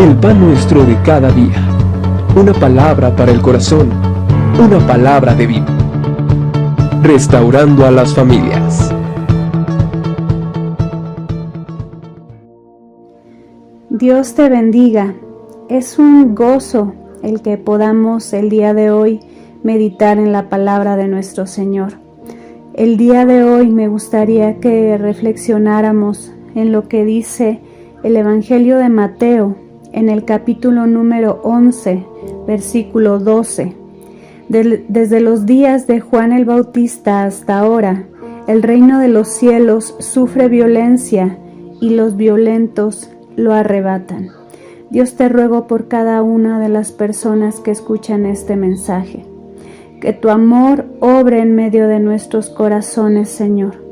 El pan nuestro de cada día. Una palabra para el corazón. Una palabra de vida. Restaurando a las familias. Dios te bendiga. Es un gozo el que podamos el día de hoy meditar en la palabra de nuestro Señor. El día de hoy me gustaría que reflexionáramos en lo que dice el Evangelio de Mateo en el capítulo número 11, versículo 12. Desde los días de Juan el Bautista hasta ahora, el reino de los cielos sufre violencia y los violentos lo arrebatan. Dios, te ruego por cada una de las personas que escuchan este mensaje, que tu amor obre en medio de nuestros corazones, Señor,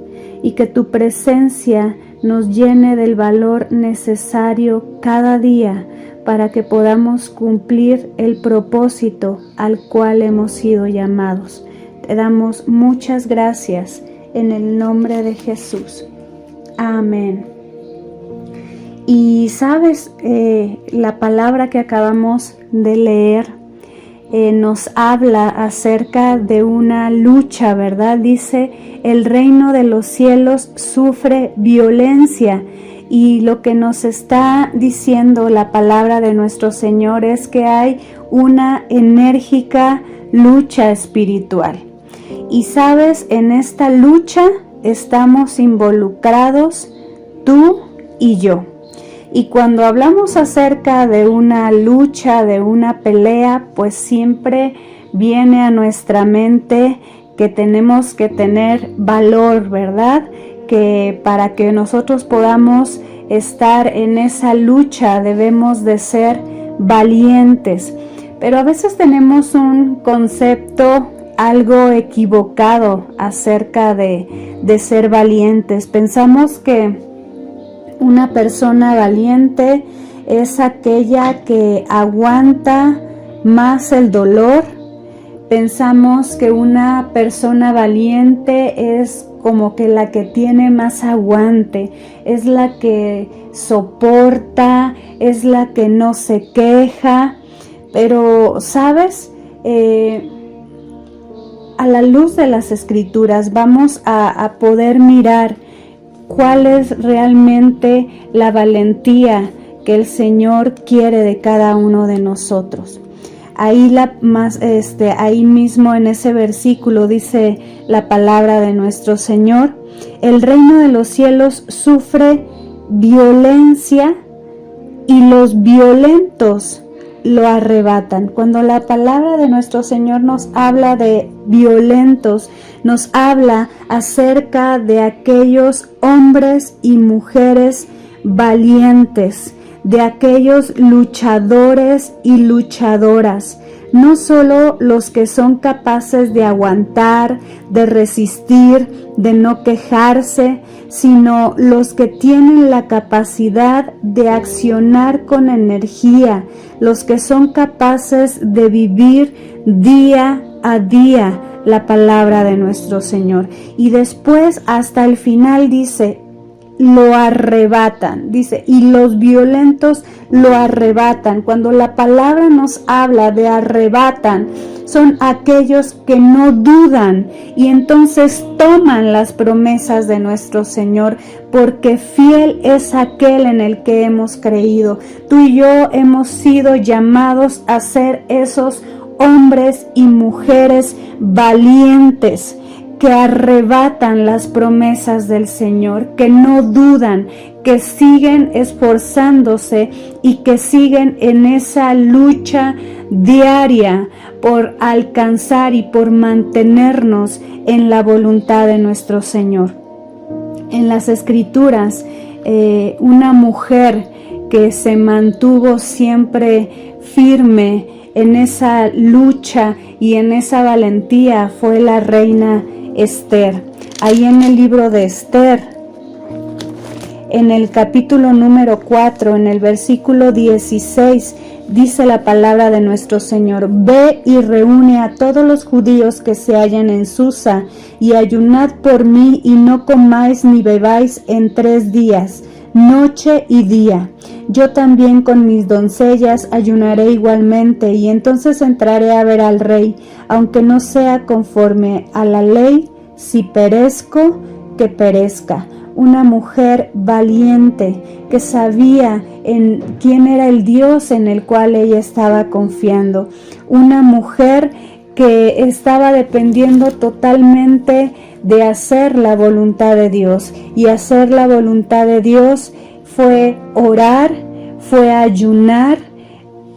y que tu presencia nos llene del valor necesario cada día para que podamos cumplir el propósito al cual hemos sido llamados. Te damos muchas gracias en el nombre de Jesús. Amén. Y sabes, la palabra que acabamos de leer nos habla acerca de una lucha, ¿verdad? Dice, el reino de los cielos sufre violencia. Y lo que nos está diciendo la palabra de nuestro Señor es que hay una enérgica lucha espiritual. Y sabes, en esta lucha estamos involucrados tú y yo. Y cuando hablamos acerca de una lucha, de una pelea, pues siempre viene a nuestra mente que tenemos que tener valor, ¿verdad? Que para que nosotros podamos estar en esa lucha debemos de ser valientes. Pero a veces tenemos un concepto algo equivocado acerca de ser valientes. Pensamos que una persona valiente es aquella que aguanta más el dolor. Pensamos que una persona valiente es como que la que tiene más aguante, es la que soporta, es la que no se queja. Pero, ¿sabes? A la luz de las Escrituras vamos a poder mirar cuál es realmente la valentía que el Señor quiere de cada uno de nosotros. Ahí mismo en ese versículo dice la palabra de nuestro Señor: el reino de los cielos sufre violencia y los violentos lo arrebatan. Cuando la palabra de nuestro Señor nos habla de violentos, nos habla acerca de aquellos hombres y mujeres valientes, de aquellos luchadores y luchadoras, no solo los que son capaces de aguantar, de resistir, de no quejarse, sino los que tienen la capacidad de accionar con energía, los que son capaces de vivir día a día la palabra de nuestro Señor. Y después hasta el final dice, lo arrebatan, dice, y los violentos lo arrebatan. Cuando la palabra nos habla de arrebatan, son aquellos que no dudan y entonces toman las promesas de nuestro Señor, porque fiel es aquel en el que hemos creído. Tú y yo hemos sido llamados a ser esos hombres y mujeres valientes, que arrebatan las promesas del Señor, que no dudan, que siguen esforzándose y que siguen en esa lucha diaria por alcanzar y por mantenernos en la voluntad de nuestro Señor. En las Escrituras, una mujer que se mantuvo siempre firme en esa lucha y en esa valentía fue la reina Esther. Ahí en el libro de Esther, en el capítulo número 4, en el versículo 16, dice la palabra de nuestro Señor: ve y reúne a todos los judíos que se hallan en Susa, y ayunad por mí, y no comáis ni bebáis en 3 días. noche y día. Yo también con mis doncellas ayunaré igualmente, y entonces entraré a ver al rey, aunque no sea conforme a la ley, si perezco, que perezca. Una mujer valiente que sabía en quién era el Dios en el cual ella estaba confiando. Una mujer que estaba dependiendo totalmente de hacer la voluntad de Dios. Y hacer la voluntad de Dios fue orar, fue ayunar.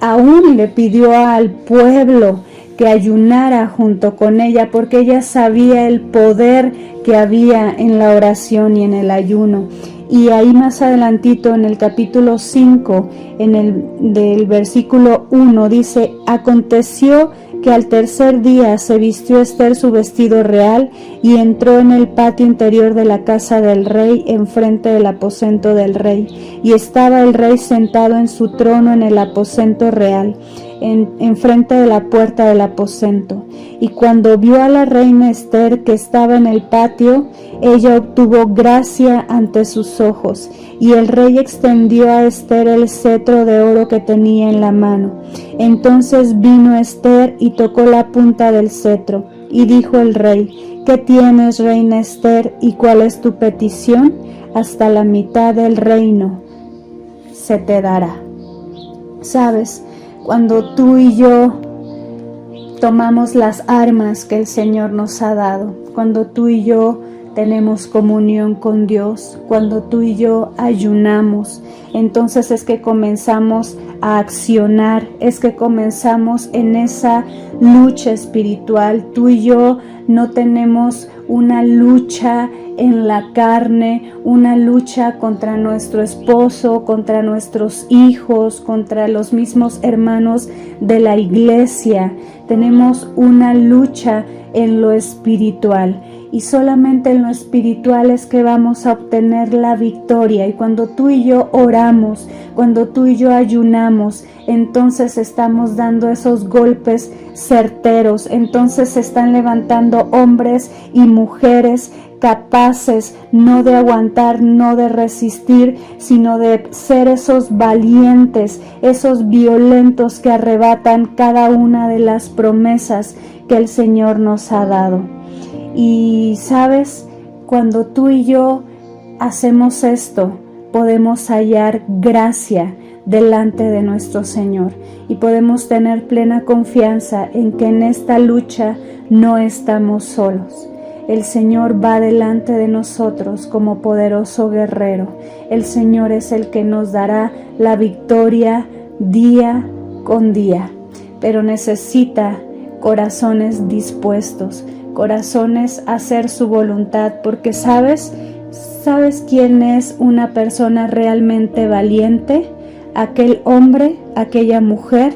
Aún le pidió al pueblo que ayunara junto con ella, porque ella sabía el poder que había en la oración y en el ayuno. Y ahí más adelantito en el capítulo 5, del versículo 1, dice: aconteció que al tercer día se vistió Ester su vestido real y entró en el patio interior de la casa del rey, enfrente del aposento del rey. Y estaba el rey sentado en su trono en el aposento real, enfrente de la puerta del aposento. Y cuando vio a la reina Ester que estaba en el patio, ella obtuvo gracia ante sus ojos, y el rey extendió a Ester el cetro de oro que tenía en la mano. Entonces vino Ester y tocó la punta del cetro, y dijo el rey: ¿Qué tienes, reina Ester, y cuál es tu petición? Hasta la mitad del reino se te dará. ¿Sabes? Cuando tú y yo tomamos las armas que el Señor nos ha dado, cuando tú y yo tenemos comunión con Dios, cuando tú y yo ayunamos, entonces es que comenzamos a accionar, es que comenzamos en esa lucha espiritual. Tú y yo no tenemos una lucha en la carne, una lucha contra nuestro esposo, contra nuestros hijos, contra los mismos hermanos de la iglesia. Tenemos una lucha en lo espiritual, y solamente en lo espiritual es que vamos a obtener la victoria. Y cuando tú y yo oramos, cuando tú y yo ayunamos, entonces estamos dando esos golpes certeros, entonces se están levantando hombres y mujeres capaces no de aguantar, no de resistir, sino de ser esos valientes, esos violentos que arrebatan cada una de las promesas que el Señor nos ha dado. Y sabes, cuando tú y yo hacemos esto, podemos hallar gracia delante de nuestro Señor, y podemos tener plena confianza en que en esta lucha no estamos solos. El Señor va delante de nosotros como poderoso guerrero. El Señor es el que nos dará la victoria día con día, pero necesita corazones dispuestos, corazones a hacer su voluntad, porque ¿sabes quién es una persona realmente valiente? Aquel hombre, aquella mujer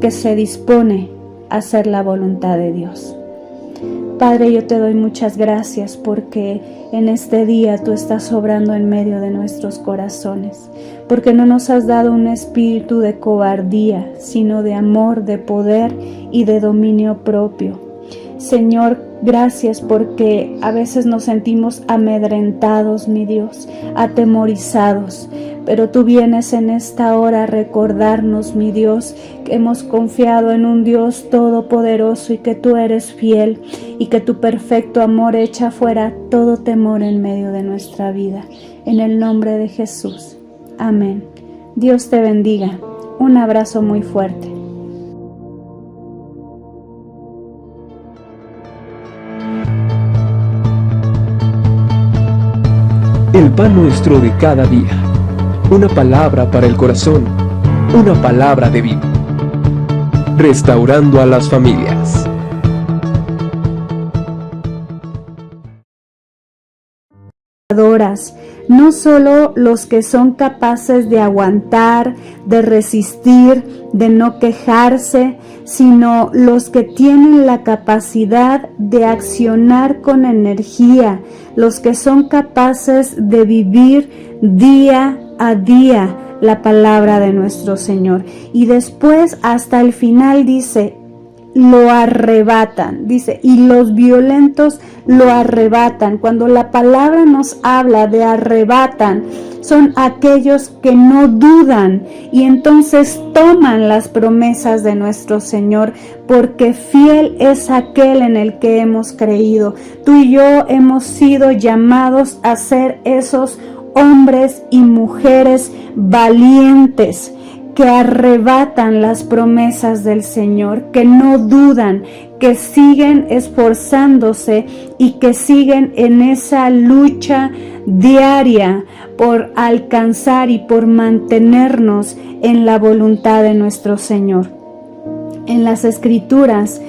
que se dispone a hacer la voluntad de Dios. Padre, yo te doy muchas gracias porque en este día tú estás obrando en medio de nuestros corazones, porque no nos has dado un espíritu de cobardía, sino de amor, de poder y de dominio propio. Señor, gracias porque a veces nos sentimos amedrentados, mi Dios, atemorizados, pero tú vienes en esta hora a recordarnos, mi Dios, que hemos confiado en un Dios todopoderoso y que tú eres fiel y que tu perfecto amor echa fuera todo temor en medio de nuestra vida. En el nombre de Jesús. Amén. Dios te bendiga. Un abrazo muy fuerte. El pan nuestro de cada día. Una palabra para el corazón. Una palabra de vida. Restaurando a las familias. No solo los que son capaces de aguantar, de resistir, de no quejarse, sino los que tienen la capacidad de accionar con energía, los que son capaces de vivir día a día la palabra de nuestro Señor. Y después hasta el final dice, lo arrebatan, dice, y los violentos lo arrebatan. Cuando la palabra nos habla de arrebatan, son aquellos que no dudan y entonces toman las promesas de nuestro Señor, porque fiel es aquel en el que hemos creído. Tú y yo hemos sido llamados a ser esos hombres y mujeres valientes que arrebatan las promesas del Señor, que no dudan, que siguen esforzándose y que siguen en esa lucha diaria por alcanzar y por mantenernos en la voluntad de nuestro Señor. En las Escrituras,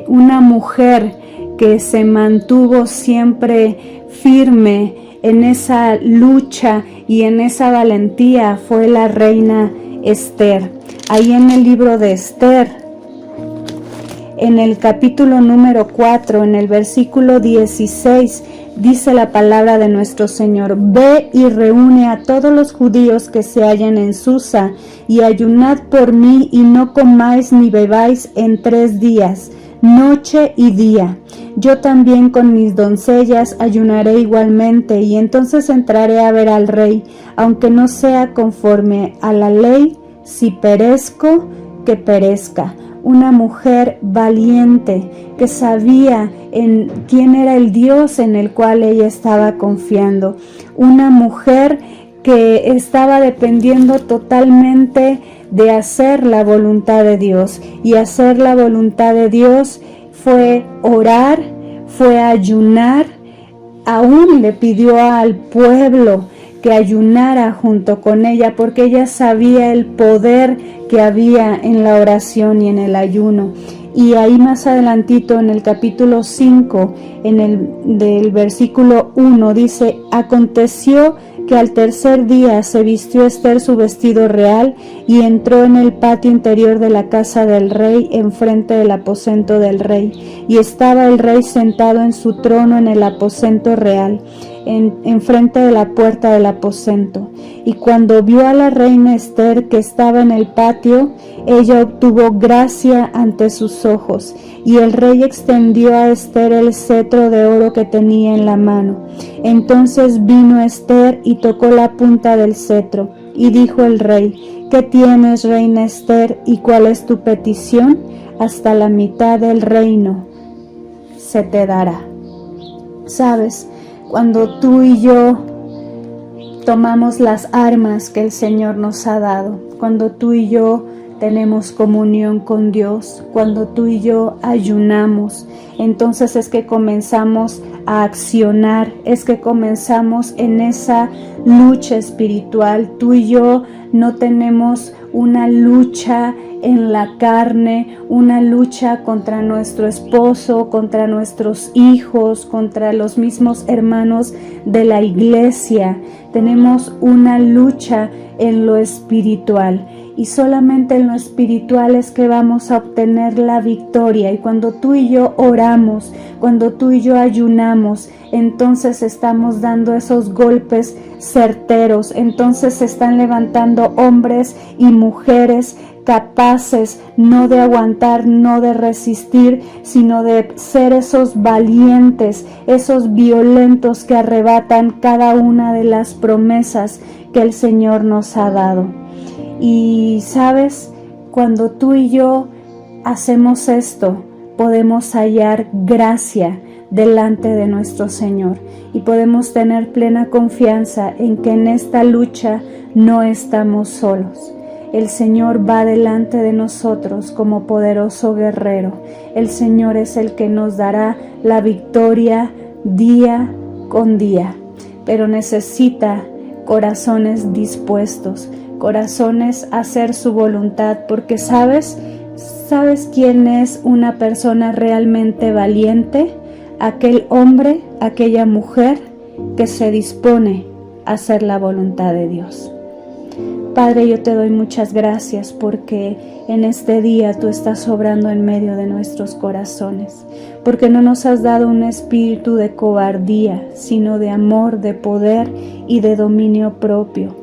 una mujer que se mantuvo siempre firme en esa lucha y en esa valentía fue la reina Esther. Ahí en el libro de Esther, en el capítulo número 4, en el versículo 16, dice la palabra de nuestro Señor: Ve y reúne a todos los judíos que se hallan en Susa, y ayunad por mí, y no comáis ni bebáis en 3 días, noche y día. Yo también con mis doncellas ayunaré igualmente, y entonces entraré a ver al rey, aunque no sea conforme a la ley, si perezco, que perezca. Una mujer valiente que sabía en quién era el Dios en el cual ella estaba confiando. Una mujer que estaba dependiendo totalmente de hacer la voluntad de Dios. Y hacer la voluntad de Dios fue orar, fue ayunar. Aún le pidió al pueblo que ayunara junto con ella, porque ella sabía el poder que había en la oración y en el ayuno. Y ahí más adelantito en el capítulo 5, del versículo 1, dice: Aconteció que al 3er día se vistió Esther su vestido real y entró en el patio interior de la casa del rey, enfrente del aposento del rey. Y estaba el rey sentado en su trono en el aposento real, enfrente de la puerta del aposento. Y cuando vio a la reina Esther que estaba en el patio, ella obtuvo gracia ante sus ojos, y el rey extendió a Esther el cetro de oro que tenía en la mano. Entonces vino Esther y tocó la punta del cetro, y dijo el rey: ¿Qué tienes, reina Esther, y cuál es tu petición? Hasta la mitad del reino se te dará. ¿Sabes? Cuando tú y yo tomamos las armas que el Señor nos ha dado, cuando tú y yo tenemos comunión con Dios, cuando tú y yo ayunamos, entonces es que comenzamos a accionar, es que comenzamos en esa lucha espiritual. Tú y yo no tenemos una lucha en la carne, una lucha contra nuestro esposo, contra nuestros hijos, contra los mismos hermanos de la iglesia. Tenemos una lucha en lo espiritual, y solamente en lo espiritual es que vamos a obtener la victoria. Y cuando tú y yo oramos, cuando tú y yo ayunamos, entonces estamos dando esos golpes certeros, entonces se están levantando hombres y mujeres capaces no de aguantar, no de resistir, sino de ser esos valientes, esos violentos que arrebatan cada una de las promesas que el Señor nos ha dado. Y sabes, cuando tú y yo hacemos esto, podemos hallar gracia delante de nuestro Señor, y podemos tener plena confianza en que en esta lucha no estamos solos. El Señor va delante de nosotros como poderoso guerrero. El Señor es el que nos dará la victoria día con día, pero necesita corazones dispuestos, corazones a hacer su voluntad, porque ¿sabes quién es una persona realmente valiente? Aquel hombre, aquella mujer que se dispone a hacer la voluntad de Dios. Padre, yo te doy muchas gracias porque en este día tú estás obrando en medio de nuestros corazones, porque no nos has dado un espíritu de cobardía, sino de amor, de poder y de dominio propio.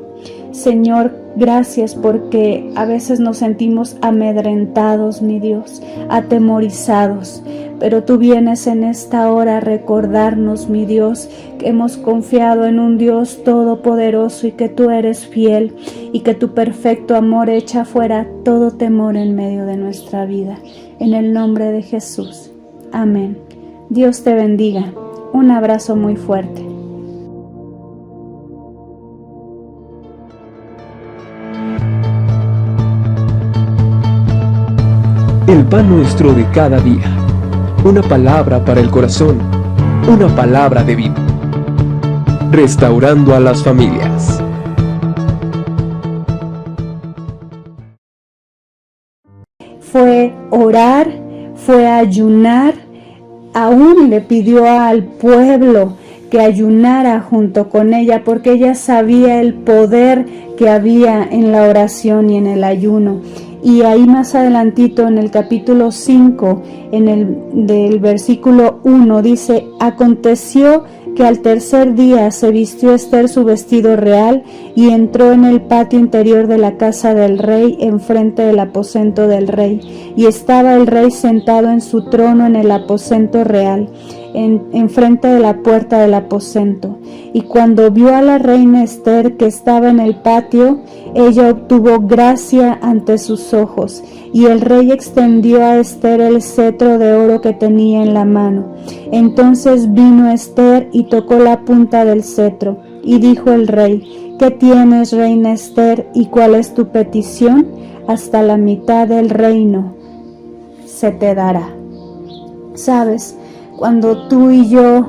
Señor, gracias porque a veces nos sentimos amedrentados, mi Dios, atemorizados, pero tú vienes en esta hora a recordarnos, mi Dios, que hemos confiado en un Dios todopoderoso y que tú eres fiel y que tu perfecto amor echa fuera todo temor en medio de nuestra vida. En el nombre de Jesús. Amén. Dios te bendiga. Un abrazo muy fuerte. El pan nuestro de cada día. Una palabra para el corazón. Una palabra de vida. Restaurando a las familias. Fue orar, fue ayunar, aún le pidió al pueblo que ayunara junto con ella porque ella sabía el poder que había en la oración y en el ayuno. Y ahí más adelantito en el capítulo 5, del versículo 1, dice: aconteció que al tercer día se vistió Ester su vestido real y entró en el patio interior de la casa del rey, enfrente del aposento del rey. Y estaba el rey sentado en su trono en el aposento real, enfrente de la puerta del aposento. Y cuando vio a la reina Ester que estaba en el patio, ella obtuvo gracia ante sus ojos, y el rey extendió a Ester el cetro de oro que tenía en la mano. Entonces vino Ester y tocó la punta del cetro, y dijo el rey: ¿Qué tienes, reina Ester, y cuál es tu petición? Hasta la mitad del reino se te dará. ¿Sabes? Cuando tú y yo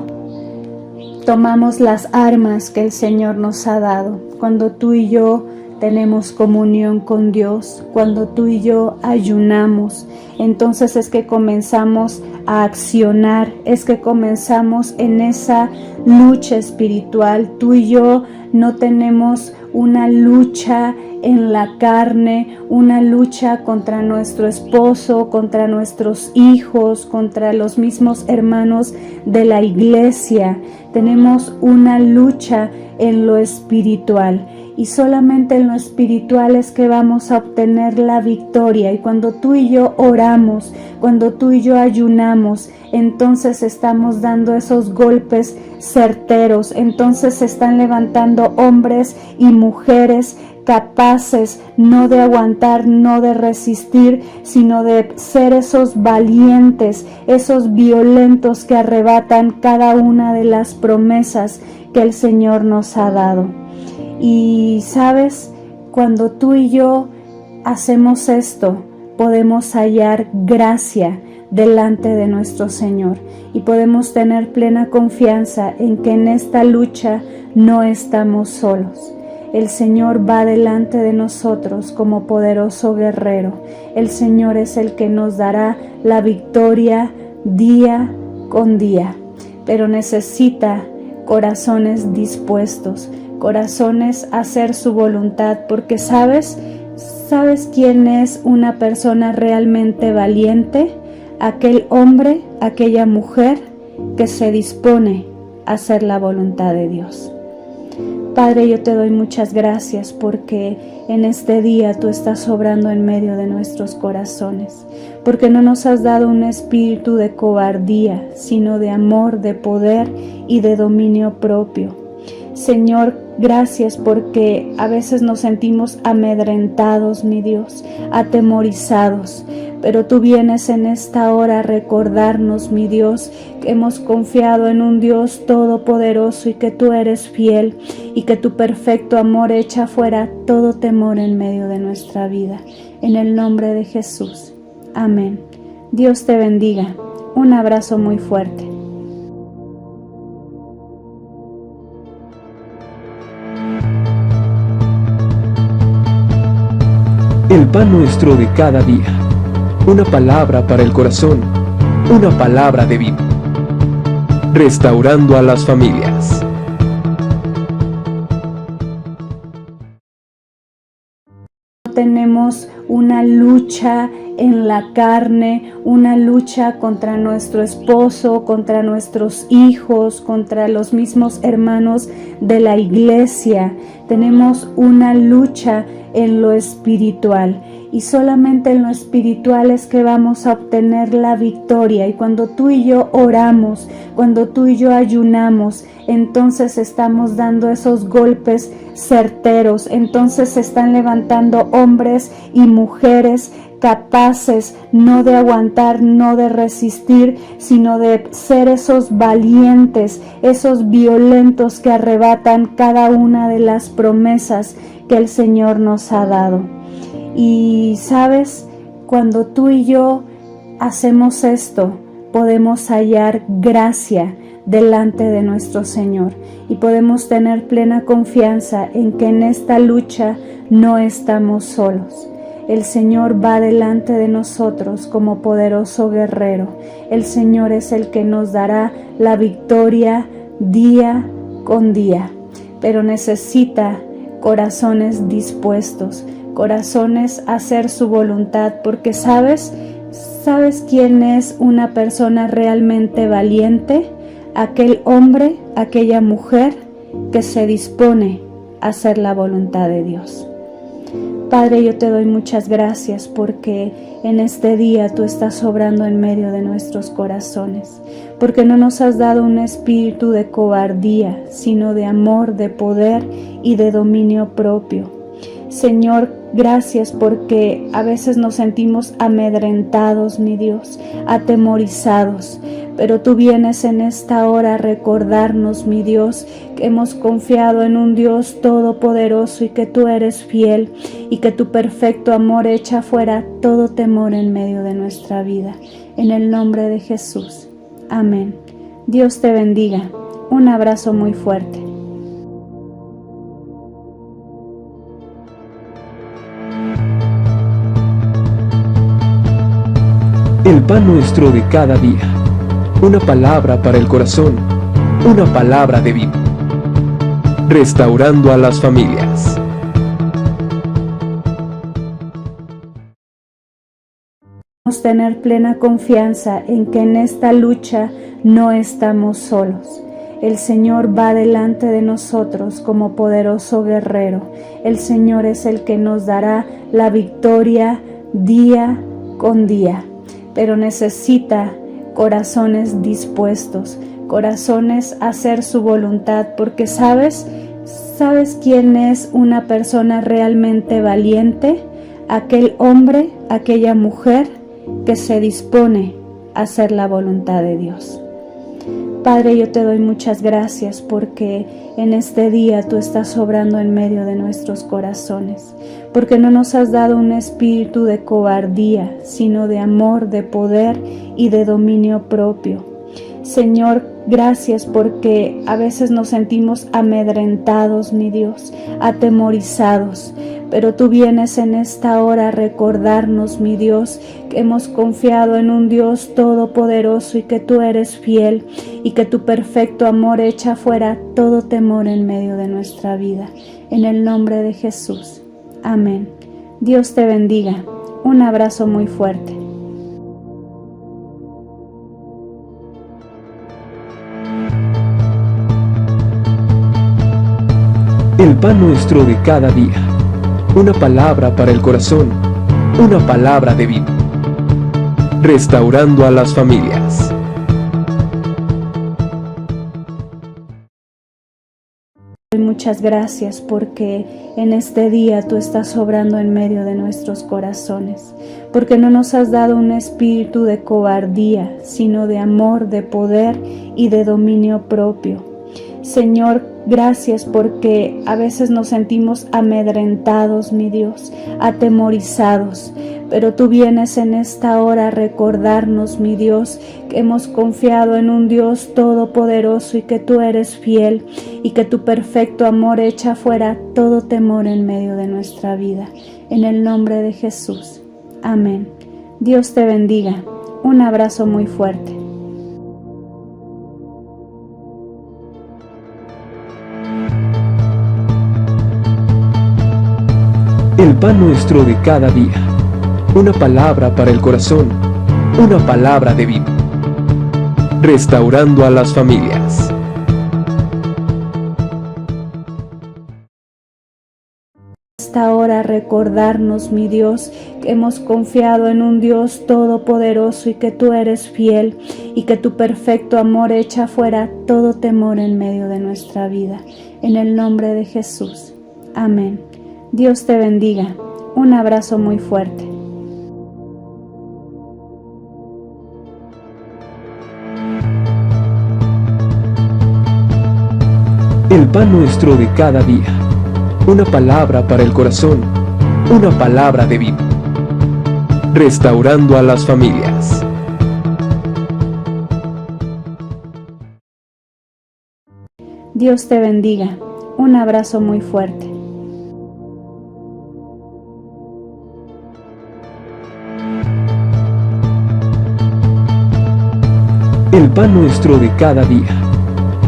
tomamos las armas que el Señor nos ha dado, cuando tú y yo tenemos comunión con Dios, cuando tú y yo ayunamos, entonces es que comenzamos a accionar, es que comenzamos en esa lucha espiritual. Tú y yo no tenemos una lucha en la carne, una lucha contra nuestro esposo, contra nuestros hijos, contra los mismos hermanos de la iglesia. Tenemos una lucha en lo espiritual. Y solamente en lo espiritual es que vamos a obtener la victoria. Y cuando tú y yo oramos, cuando tú y yo ayunamos, entonces estamos dando esos golpes certeros. Entonces se están levantando hombres y mujeres capaces no de aguantar, no de resistir, sino de ser esos valientes, esos violentos que arrebatan cada una de las promesas que el Señor nos ha dado. Y sabes, cuando tú y yo hacemos esto, podemos hallar gracia delante de nuestro Señor y podemos tener plena confianza en que en esta lucha no estamos solos. El Señor va delante de nosotros como poderoso guerrero. El Señor es el que nos dará la victoria día con día, pero necesita corazones dispuestos, corazones a hacer su voluntad, porque ¿sabes quién es una persona realmente valiente? Aquel hombre, aquella mujer que se dispone a hacer la voluntad de Dios. Padre, yo te doy muchas gracias porque en este día tú estás obrando en medio de nuestros corazones, porque no nos has dado un espíritu de cobardía, sino de amor, de poder y de dominio propio. Señor, gracias porque a veces nos sentimos amedrentados, mi Dios, atemorizados, pero tú vienes en esta hora a recordarnos, mi Dios, que hemos confiado en un Dios todopoderoso y que tú eres fiel y que tu perfecto amor echa fuera todo temor en medio de nuestra vida. En el nombre de Jesús. Amén. Dios te bendiga. Un abrazo muy fuerte. El pan nuestro de cada día. Una palabra para el corazón. Una palabra de vida. Restaurando a las familias. tenemos una lucha en la carne, una lucha contra nuestro esposo, contra nuestros hijos, contra los mismos hermanos de la iglesia. Tenemos una lucha en lo espiritual y solamente en lo espiritual es que vamos a obtener la victoria. Y cuando tú y yo oramos, cuando tú y yo ayunamos, entonces estamos dando esos golpes certeros, entonces se están levantando hombres y mujeres capaces no de aguantar, no de resistir, sino de ser esos valientes, esos violentos que arrebatan cada una de las promesas que el Señor nos ha dado. Y sabes, cuando tú y yo hacemos esto, podemos hallar gracia delante de nuestro Señor y podemos tener plena confianza en que en esta lucha no estamos solos. El Señor va delante de nosotros como poderoso guerrero. El Señor es el que nos dará la victoria día con día, pero necesita corazones dispuestos, corazones a hacer su voluntad, porque ¿sabes quién es una persona realmente valiente? Aquel hombre, aquella mujer que se dispone a hacer la voluntad de Dios. Padre, yo te doy muchas gracias porque en este día tú estás obrando en medio de nuestros corazones, porque no nos has dado un espíritu de cobardía, sino de amor, de poder y de dominio propio. Señor, gracias porque a veces nos sentimos amedrentados, mi Dios, atemorizados, pero tú vienes en esta hora a recordarnos, mi Dios, que hemos confiado en un Dios todopoderoso y que tú eres fiel y que tu perfecto amor echa fuera todo temor en medio de nuestra vida. En el nombre de Jesús. Amén. Dios te bendiga. Un abrazo muy fuerte. El pan nuestro de cada día. Una palabra para el corazón. Una palabra de vida. Restaurando a las familias. Podemos tener plena confianza en que en esta lucha no estamos solos. El Señor va delante de nosotros como poderoso guerrero. El Señor es el que nos dará la victoria día con día. Pero necesita corazones dispuestos, corazones a hacer su voluntad, porque ¿sabes quién es una persona realmente valiente? Aquel hombre, aquella mujer que se dispone a hacer la voluntad de Dios. Padre, yo te doy muchas gracias porque en este día tú estás obrando en medio de nuestros corazones, porque no nos has dado un espíritu de cobardía, sino de amor, de poder y de dominio propio. Señor, gracias porque a veces nos sentimos amedrentados, mi Dios, atemorizados, pero tú vienes en esta hora a recordarnos, mi Dios, que hemos confiado en un Dios todopoderoso y que tú eres fiel y que tu perfecto amor echa fuera todo temor en medio de nuestra vida. En el nombre de Jesús. Amén. Dios te bendiga. Un abrazo muy fuerte. El pan nuestro de cada día. Una palabra para el corazón. Una palabra de vida. Restaurando a las familias. Muchas gracias porque en este día tú estás obrando en medio de nuestros corazones, porque no nos has dado un espíritu de cobardía, sino de amor, de poder y de dominio propio. Señor, gracias porque a veces nos sentimos amedrentados, mi Dios, atemorizados, pero tú vienes en esta hora a recordarnos, mi Dios, que hemos confiado en un Dios todopoderoso y que tú eres fiel y que tu perfecto amor echa fuera todo temor en medio de nuestra vida. En el nombre de Jesús. Amén. Dios te bendiga. Un abrazo muy fuerte. El pan nuestro de cada día. Una palabra para el corazón. Una palabra de vida. Restaurando a las familias. Hasta ahora recordarnos, mi Dios, que hemos confiado en un Dios todopoderoso y que tú eres fiel y que tu perfecto amor echa fuera todo temor en medio de nuestra vida. En el nombre de Jesús. Amén. Dios te bendiga. Un abrazo muy fuerte. El pan nuestro de cada día. Una palabra para el corazón. Una palabra de vida. Restaurando a las familias. Dios te bendiga. Un abrazo muy fuerte. El pan nuestro de cada día.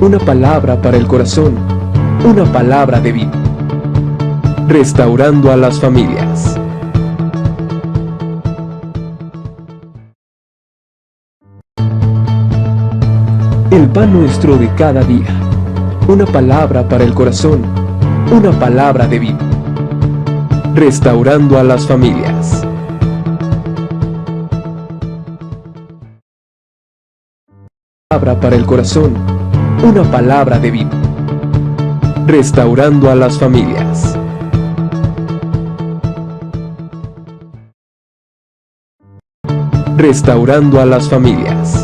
Una palabra para el corazón. Una palabra de vida. Restaurando a las familias. El pan nuestro de cada día. Una palabra para el corazón. Una palabra de vida. Restaurando a las familias. Palabra para el corazón. Una palabra de vida. Restaurando a las familias. Restaurando a las familias.